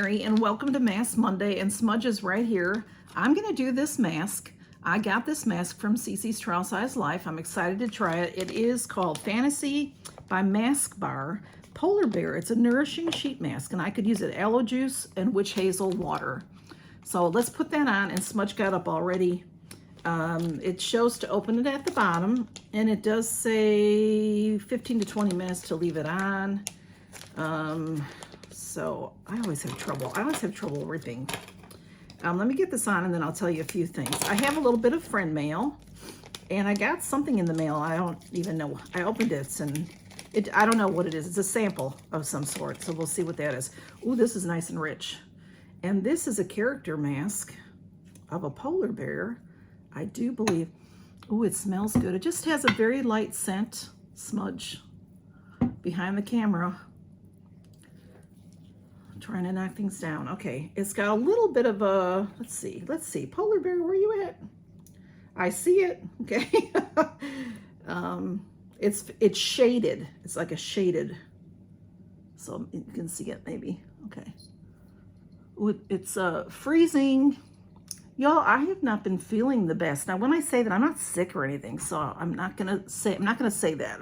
Mary, and welcome to Mask Monday, and Smudge is right here. I'm going to do this mask. I got this mask from Cece's Trial Size Life. I'm excited to try it. It is called Fantasy by Mask Bar Polar Bear. It's a nourishing sheet mask, and I could use it aloe juice and witch hazel water. So let's put that on, and Smudge got up already. It shows to open it at the bottom, and it does say 15 to 20 minutes to leave it on. So I always have trouble ripping. Let me get this on and then I'll tell you a few things. I have a little bit of friend mail, and I got something in the mail. I don't even know. I opened it, and I don't know what it is. It's a sample of some sort, so we'll see what that is. Ooh, this is nice and rich. And this is a character mask of a polar bear, I do believe. Ooh, it smells good. It just has a very light scent. Smudge behind the camera. Trying to knock things down. Okay, it's got a little bit of a, let's see, polar bear, where you at? I see it. Okay. It's shaded. It's like a shaded, so you can see it maybe. Okay. Ooh, it's freezing. Y'all, I have not been feeling the best. Now, when I say that, I'm not sick or anything, so I'm not gonna say that.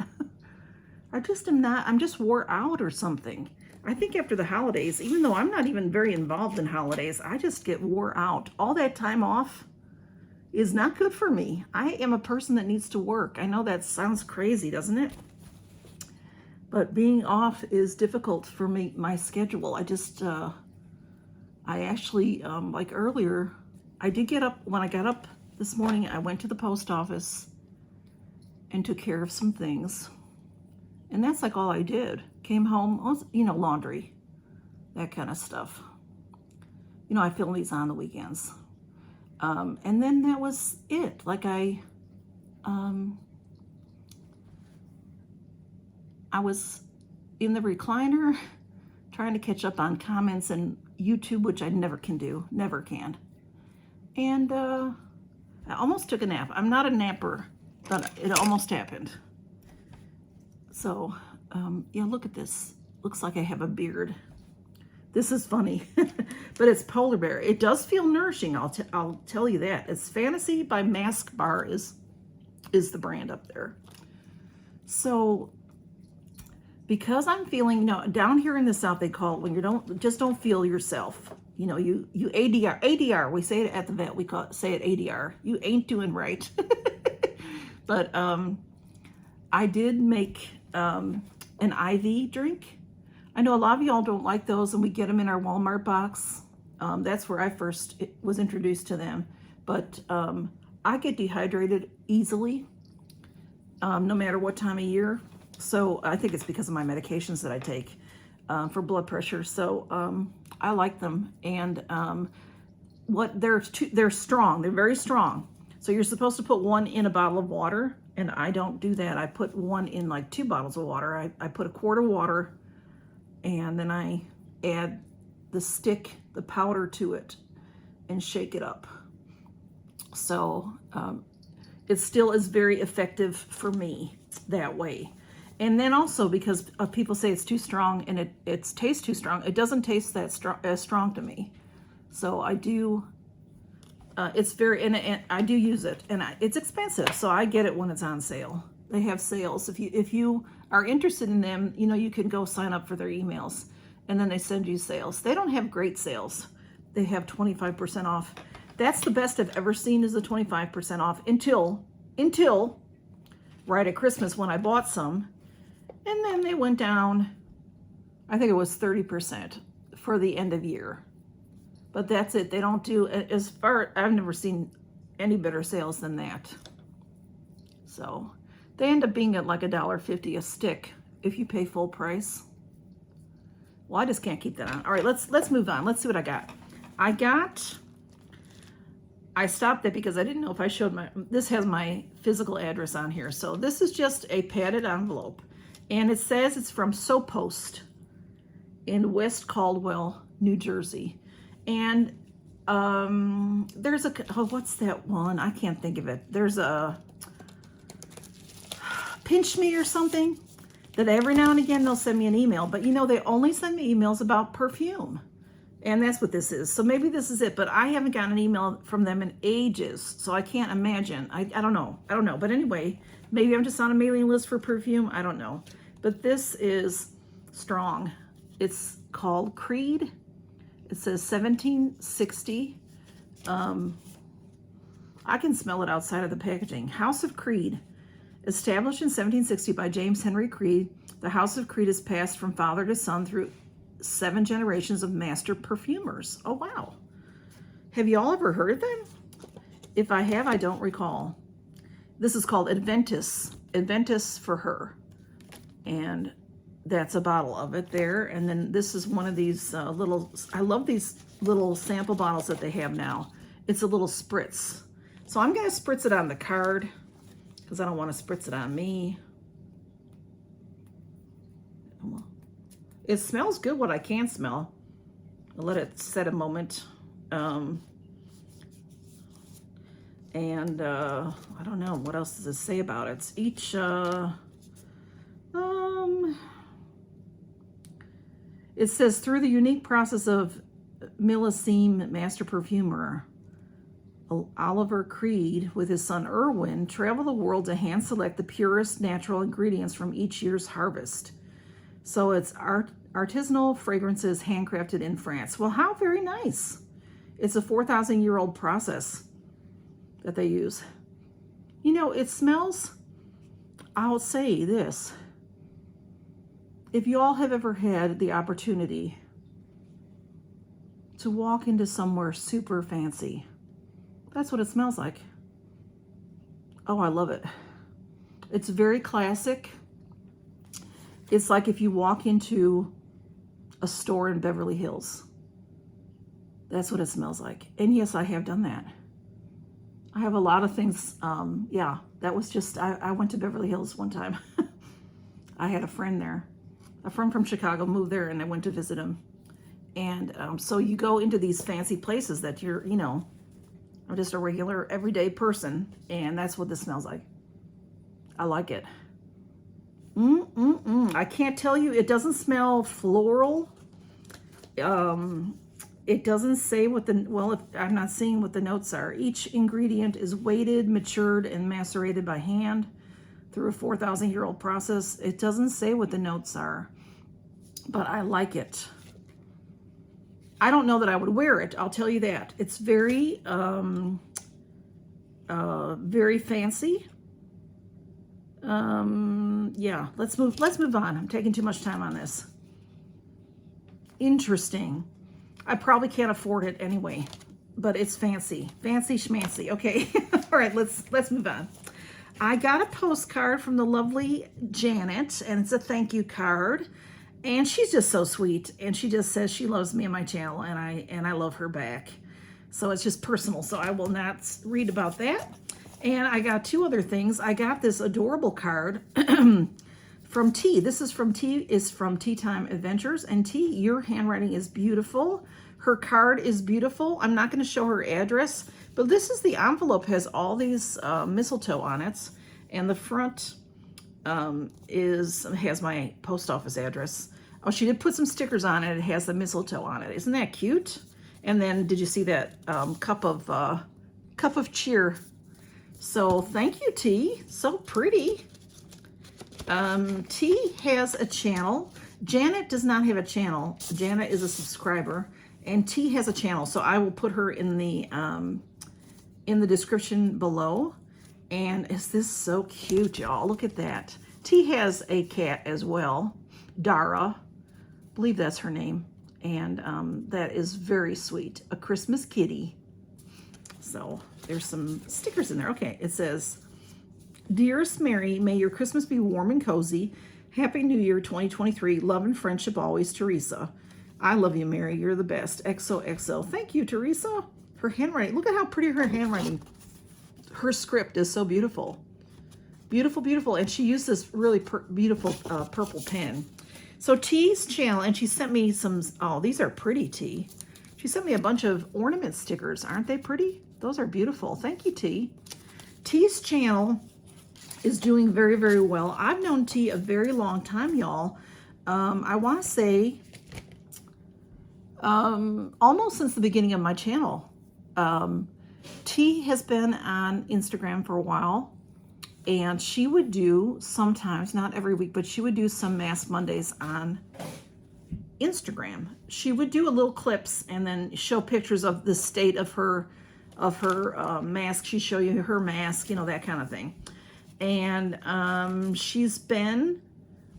I just am not. I'm just wore out or something. I think after the holidays, even though I'm not even very involved in holidays, I just get wore out. All that time off is not good for me. I am a person that needs to work. I know that sounds crazy, doesn't it? But being off is difficult for me, my schedule. I actually, like earlier, I did get up. When I got up this morning, I went to the post office and took care of some things. And that's like all I did. Came home, you know, laundry, that kind of stuff. You know, I film these on the weekends. And then that was it. Like I was in the recliner trying to catch up on comments and YouTube, which I never can do, never can. And I almost took a nap. I'm not a napper, but it almost happened. So, yeah, look at this. Looks like I have a beard. This is funny, but it's polar bear. It does feel nourishing. I'll tell you that. It's Fantasy by Mask Bar is the brand up there. So, because I'm feeling, you know, down here in the South, they call it when you don't feel yourself. You know, you ADR. We say it at the vet. We say it ADR. You ain't doing right. But I did make an IV drink. I know a lot of y'all don't like those, and we get them in our Walmart box. That's where I first was introduced to them. But I get dehydrated easily, no matter what time of year. So I think it's because of my medications that I take for blood pressure. So I like them, and they're strong. They're very strong. So you're supposed to put one in a bottle of water. And I don't do that. I put one in like 2 bottles of water. I put a quart of water, and then I add the powder to it and shake it up. So it still is very effective for me that way. And then also because people say it's too strong and it tastes too strong, it doesn't taste that strong to me. So I do. It's very, and I do use it, and it's expensive, so I get it when it's on sale. They have sales. If you are interested in them, you know, you can go sign up for their emails, and then they send you sales. They don't have great sales. They have 25% off. That's the best I've ever seen, is the 25% off until right at Christmas when I bought some, and then they went down. I think it was 30% for the end of year. But that's it. They don't do, as far, I've never seen any better sales than that. So they end up being at like $1.50 a stick if you pay full price. Well, I just can't keep that on. All right, let's move on. Let's see what I got. I stopped that because I didn't know if I showed this has my physical address on here. So this is just a padded envelope, and it says it's from Soap Post in West Caldwell, New Jersey. And there's what's that one? I can't think of it. There's a Pinch Me or something that every now and again they'll send me an email. But you know, they only send me emails about perfume. And that's what this is. So maybe this is it, but I haven't gotten an email from them in ages, so I can't imagine. I don't know. I don't know. But anyway, maybe I'm just on a mailing list for perfume. I don't know. But this is strong. It's called Creed. It says 1760. I can smell it outside of the packaging. House of Creed. Established in 1760 by James Henry Creed, the House of Creed is passed from father to son through 7 generations of master perfumers. Oh, wow. Have you all ever heard of them? If I have, I don't recall. This is called Adventus. Adventus for her. And that's a bottle of it there. And then this is one of these little, I love these little sample bottles that they have now. It's a little spritz. So I'm going to spritz it on the card because I don't want to spritz it on me. It smells good, what I can smell. I'll let it set a moment. I don't know, what else does it say about it? It's each, it says, through the unique process of millésime master perfumer, Oliver Creed, with his son Irwin, travel the world to hand select the purest natural ingredients from each year's harvest. So it's artisanal fragrances handcrafted in France. Well, how very nice. It's a 4,000-year-old process that they use. You know, it smells, I'll say this. If you all have ever had the opportunity to walk into somewhere super fancy, that's what it smells like. Oh, I love it. It's very classic. It's like if you walk into a store in Beverly Hills. That's what it smells like. And yes, I have done that. I have a lot of things. Yeah, that was just, I went to Beverly Hills one time. I had a friend there. A friend from Chicago moved there and I went to visit him. And so you go into these fancy places that you're, you know, I'm just a regular everyday person. And that's what this smells like. I like it. I can't tell you, it doesn't smell floral. It doesn't say what the, well, I'm not seeing what the notes are. Each ingredient is weighted, matured, and macerated by hand through a 4,000-year-old process. It doesn't say what the notes are, but I like it. I don't know that I would wear it, I'll tell you that. It's very, very fancy. Yeah, let's move on. I'm taking too much time on this. Interesting. I probably can't afford it anyway, but it's fancy. Fancy schmancy. Okay. All right, let's move on. I got a postcard from the lovely Janet, and it's a thank you card. And she's just so sweet. And she just says she loves me and my channel, and I love her back. So it's just personal, so I will not read about that. And I got 2 other things. I got this adorable card from T. This is from T, is from Tea Time Adventures. And T, your handwriting is beautiful. Her card is beautiful. I'm not going to show her address, but this is the envelope, has all these mistletoe on it. And the front has my post office address. Oh, she did put some stickers on it. It has the mistletoe on it. Isn't that cute? And then did you see that cup of cheer? So thank you, T. So pretty. T has a channel. Janet does not have a channel. Janet is a subscriber, and T has a channel. So I will put her in the description below. And is this so cute, y'all? Look at that. T has a cat as well, Dara. I believe that's her name. And that is very sweet. A Christmas kitty. So there's some stickers in there. Okay, it says, Dearest Mary, may your Christmas be warm and cozy. Happy New Year 2023. Love and friendship always, Teresa. I love you, Mary. You're the best. XOXO. Thank you, Teresa. Her handwriting. Look at how pretty her handwriting. Her script is so beautiful. Beautiful, beautiful. And she used this really beautiful purple pen. So T's channel, and she sent me some, oh, these are pretty, T. She sent me a bunch of ornament stickers. Aren't they pretty? Those are beautiful. Thank you, T. T's channel is doing very, very well. I've known T a very long time, y'all. I want to say almost since the beginning of my channel. T has been on Instagram for a while, and she would do sometimes, not every week, but she would do some Mask Mondays on Instagram. She would do a little clips and then show pictures of the state of her mask. She'd show you her mask, you know, that kind of thing. And she's been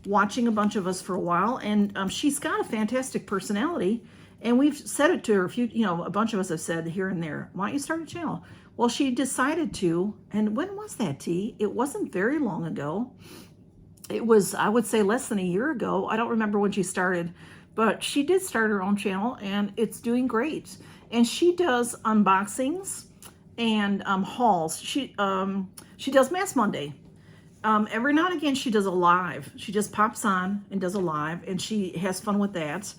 watching a bunch of us for a while, and she's got a fantastic personality. And we've said it to her a bunch of us have said here and there, why don't you start a channel? Well, she decided to, and when was that, T? It wasn't very long ago. It was, I would say, less than a year ago. I don't remember when she started, but she did start her own channel, and it's doing great. And she does unboxings and hauls. She does Mask Monday. Every now and again, she does a live. She just pops on and does a live, and she has fun with that.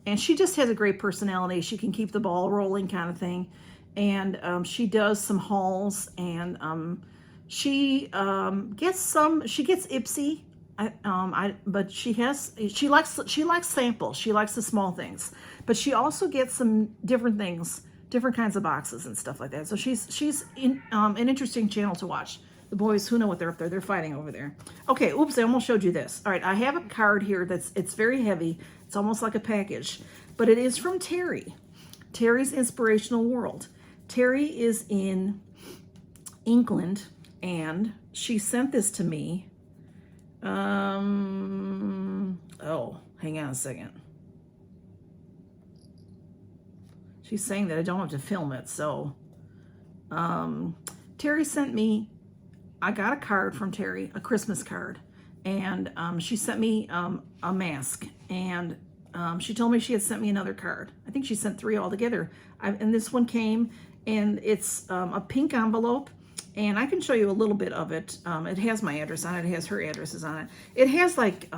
And she just has a great personality. She can keep the ball rolling kind of thing. And she does some hauls, and she gets Ipsy. But she likes samples. She likes the small things, but she also gets some different things, different kinds of boxes and stuff like that. So she's an interesting channel to watch. The boys, who know what they're up there, they're fighting over there. Okay, oops, I almost showed you this. All right, I have a card here it's very heavy. It's almost like a package, but it is from Terry. Terry's Inspirational World. Terry is in England, and she sent this to me. Oh, hang on a second. She's saying that I don't have to film it, so Terry sent me, I got a card from Terry, a Christmas card, and she sent me a mask, and she told me she had sent me another card. I think she sent 3 altogether, and this one came, and it's a pink envelope, and I can show you a little bit of it. It has my address on it. It has her addresses on it. It has like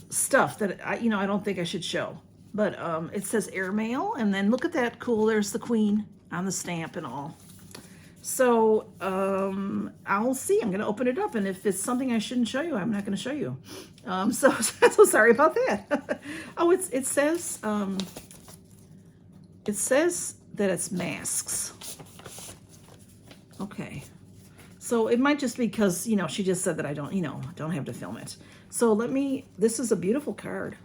stuff that I don't think I should show, but it says airmail, and then look at that, cool. There's the Queen on the stamp and all. So I'll see. I'm going to open it up, and if it's something I shouldn't show you, I'm not going to show you. So sorry about that. Oh, it says that it's masks. Okay. So it might just be because, she just said that I don't have to film it. So this is a beautiful card.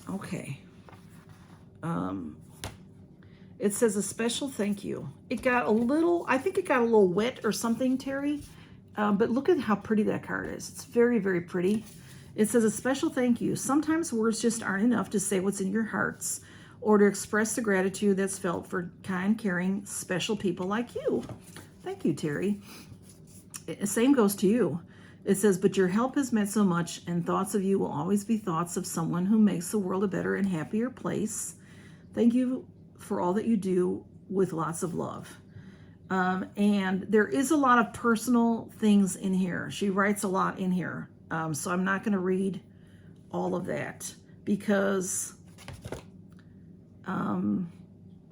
Okay. It says a special thank you. I think it got a little wet or something, Terry. But look at how pretty that card is. It's very, very pretty. It says a special thank you. Sometimes words just aren't enough to say what's in your hearts or to express the gratitude that's felt for kind, caring, special people like you. Thank you, Terry. Same goes to you. It says, but your help has meant so much, and thoughts of you will always be thoughts of someone who makes the world a better and happier place. Thank you for all that you do, with lots of love. And there is a lot of personal things in here. She writes a lot in here. So I'm not going to read all of that because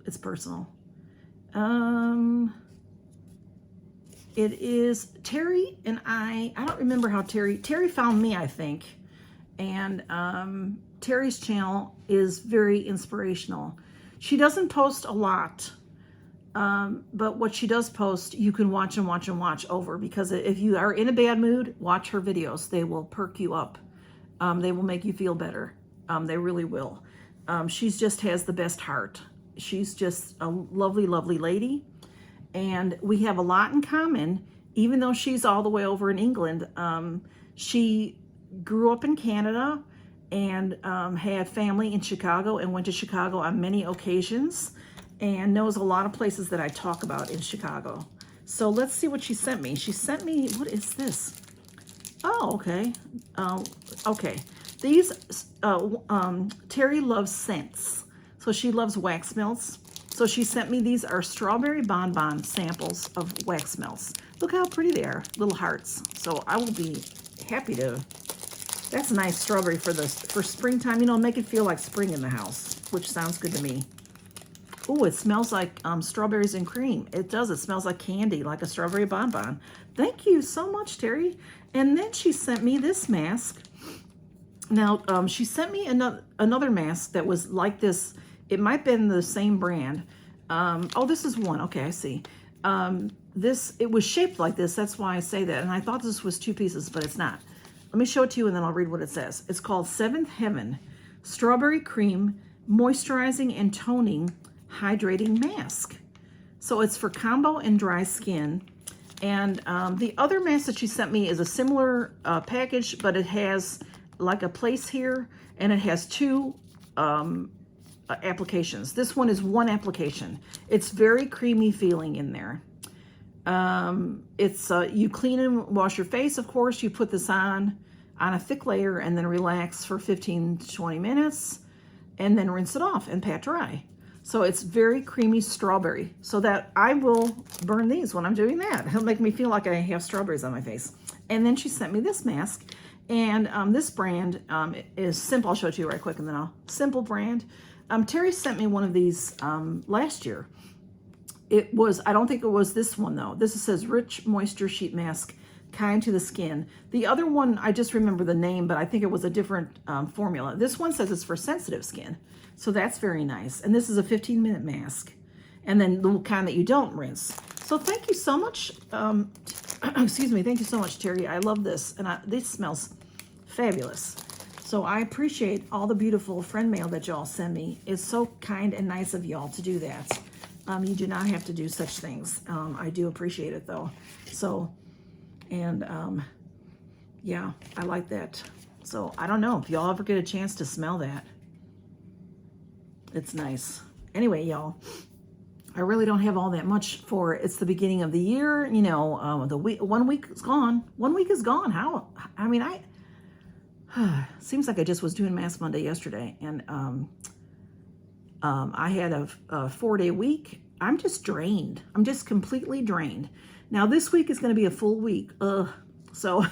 it's personal. It is Terry and I don't remember how Terry found me, I think. And Terry's channel is very inspirational. She doesn't post a lot, but what she does post, you can watch and watch and watch over, because if you are in a bad mood, watch her videos. They will perk you up. They will make you feel better. They really will. She just has the best heart. She's just a lovely, lovely lady. And we have a lot in common, even though she's all the way over in England. She grew up in Canada and had family in Chicago and went to Chicago on many occasions and knows a lot of places that I talk about in Chicago. So let's see what she sent me. She sent me, what is this? Oh, okay. Okay. These, Terry loves scents. So she loves wax melts. So she sent me, these are strawberry bonbon samples of wax melts. Look how pretty they are, little hearts. So I will be happy to, that's nice strawberry for springtime, make it feel like spring in the house, which sounds good to me. Oh, it smells like strawberries and cream. It does, it smells like candy, like a strawberry bonbon. Thank you so much, Terry. And then she sent me this mask. Now, she sent me another mask that was like this. It might have been the same brand. Oh, this is one. Okay, I see. It was shaped like this. That's why I say that. And I thought this was 2 pieces, but it's not. Let me show it to you and then I'll read what it says. It's called Seventh Heaven Strawberry Cream Moisturizing and Toning Hydrating Mask. So it's for combo and dry skin. And the other mask that she sent me is a similar package, but it has like a place here and it has 2 applications. This one is 1 application. It's very creamy feeling in there. It's you clean and wash your face, of course. You put this on a thick layer and then relax for 15 to 20 minutes and then rinse it off and pat dry. So it's very creamy strawberry. So that I will burn these when I'm doing that. It'll make me feel like I have strawberries on my face. And then she sent me this mask. And this brand is Simple. I'll show it to you right quick and then Simple brand. Terry sent me one of these last year. It was, I don't think it was this one though. This says Rich Moisture Sheet Mask, kind to the skin. The other one, I just remember the name, but I think it was a different formula. This one says it's for sensitive skin. So that's very nice. And this is a 15-minute mask. And then the kind that you don't rinse. So thank you so much. Excuse me. Thank you so much, Terry. I love this. And this smells fabulous. So I appreciate all the beautiful friend mail that y'all send me. It's so kind and nice of y'all to do that. You do not have to do such things. I do appreciate it though. So, and yeah, I like that. So I don't know if y'all ever get a chance to smell that. It's nice. Anyway, y'all, I really don't have all that much for it's the beginning of the year. You know, the week, 1 week is gone. 1 week is gone. How? I mean, seems like I just was doing Mask Monday yesterday, and I had a 4-day week. I'm just drained. I'm just completely drained. Now this week is going to be a full week. So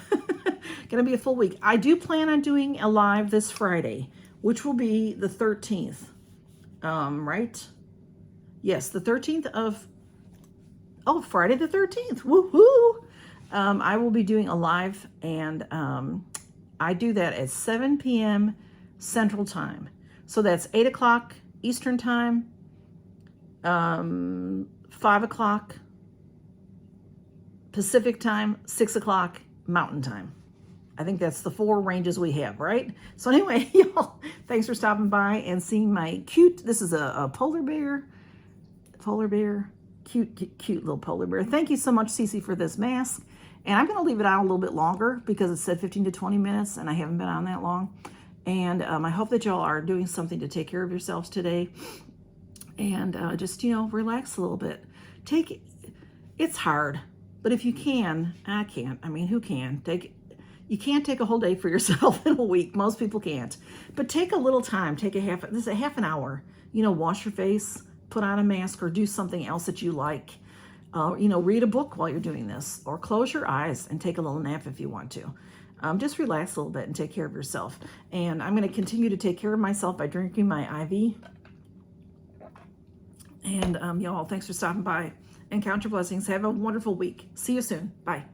going to be a full week. I do plan on doing a live this Friday, which will be the 13th. Right? Yes, the 13th of, Friday the 13th. Woohoo! I will be doing a live, and I do that at 7 p.m. Central Time. So that's 8 o'clock Eastern Time, 5 o'clock Pacific Time, 6 o'clock Mountain Time. I think that's the 4 ranges we have, right? So anyway, y'all, thanks for stopping by and seeing my cute, this is a polar bear, cute little polar bear. Thank you so much, Cece, for this mask. And I'm going to leave it out a little bit longer because it said 15 to 20 minutes and I haven't been on that long. And I hope that y'all are doing something to take care of yourselves today. And just, you know, relax a little bit. It's hard, but if you can, I can't. I mean, who can? You can't take a whole day for yourself in a week. Most people can't. But take a little time. Take half an hour. You know, wash your face, put on a mask, or do something else that you like. You know, read a book while you're doing this, or close your eyes and take a little nap if you want to. Just relax a little bit and take care of yourself. And I'm going to continue to take care of myself by drinking my IV. And y'all, thanks for stopping by and count your blessings. Have a wonderful week. See you soon. Bye.